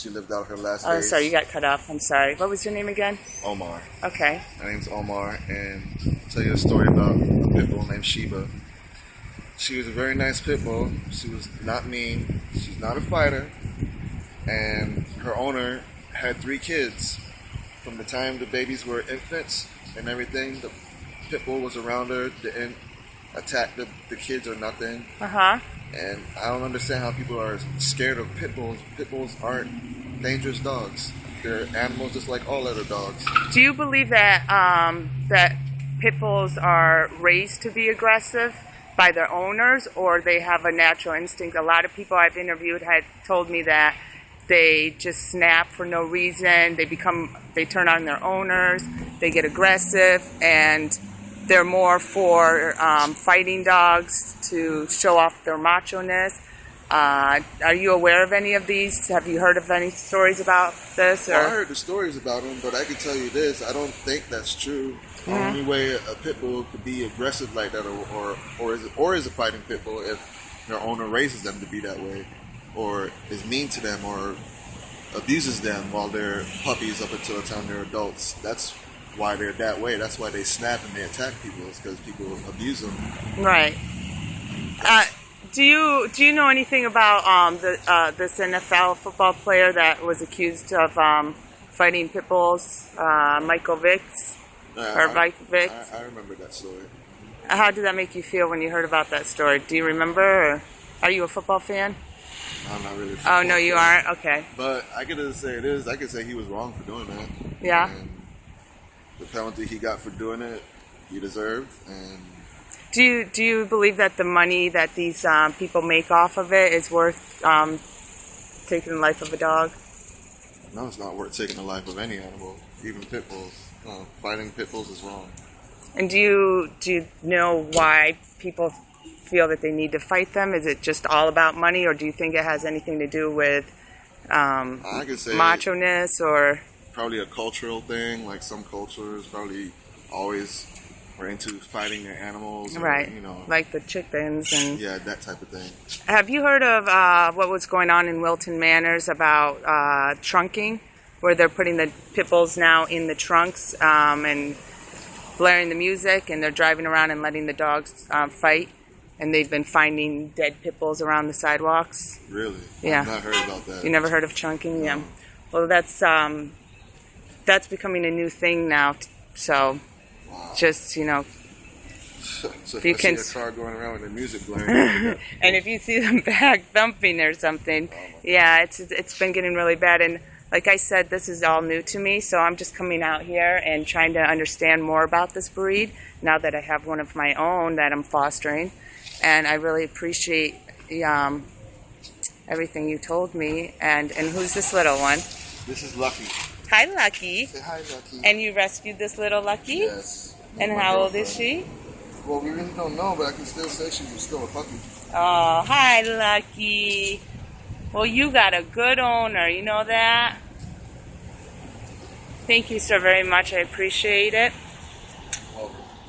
She lived out her last Oh, days. sorry, you got cut off. I'm sorry. What was your name again? Omar. Okay. My name's Omar, and I'll tell you a story about a pit bull named Sheba. She was a very nice pit bull. She was not mean. She's not a fighter. And her owner had 3 kids. From the time the babies were infants and everything, the pit bull was around her, didn't attack the kids or nothing. Uh-huh. And I don't understand how people are scared of pit bulls. Pit bulls aren't dangerous dogs. They're animals just like all other dogs. Do you believe that that pit bulls are raised to be aggressive by their owners, or they have a natural instinct? A lot of people I've interviewed had told me that they just snap for no reason. They turn on their owners. They get aggressive, and they're more for fighting dogs to show off their macho-ness. Are you aware of any of these? Have you heard of any stories about this? Or? Well, I heard the stories about them, but I can tell you this: I don't think that's true. The only way a pit bull could be aggressive like that, or is a fighting pit bull, if their owner raises them to be that way, or is mean to them, or abuses them while they're puppies up until the time they're adults. That's why they're that way. That's why they snap and they attack people. It's because people abuse them. Right. Do you know anything about this NFL football player that was accused of fighting pit bulls, Michael Vicks? I remember that story. How did that make you feel when you heard about that story? Do you remember? Or are you a football fan? I'm not really. Oh no, you aren't. Okay. But I could just say this. I could say he was wrong for doing that. Yeah. And the penalty he got for doing it, he deserved. And do you believe that the money that these people make off of it is worth taking the life of a dog? No, it's not worth taking the life of any animal, even pit bulls. No, fighting pit bulls is wrong. And do you know why people feel that they need to fight them? Is it just all about money, or do you think it has anything to do with I could say macho-ness, or probably a cultural thing? Like some cultures probably always were into fighting their animals, right? Or, like the chickens and yeah, that type of thing. Have you heard of what was going on in Wilton Manors about trunking, where they're putting the pit bulls now in the trunks and blaring the music, and they're driving around and letting the dogs fight? And they've been finding dead pit bulls around the sidewalks. Really? Yeah. I've not heard about that. You never heard of chunking? No. Yeah. Well, that's becoming a new thing now. So, wow. Just So if you can see a car going around with the music blaring, and if you see them back thumping or something, yeah, it's been getting really bad. And like I said, this is all new to me, so I'm just coming out here and trying to understand more about this breed now that I have one of my own that I'm fostering. And I really appreciate everything you told me. And who's this little one? This is Lucky. Hi, Lucky. Say hi, Lucky. And you rescued this little Lucky? Yes. And how old is she? Well, we really don't know, but I can still say she's still a puppy. Oh, hi, Lucky. Well, you got a good owner. You know that? Thank you so very much. I appreciate it.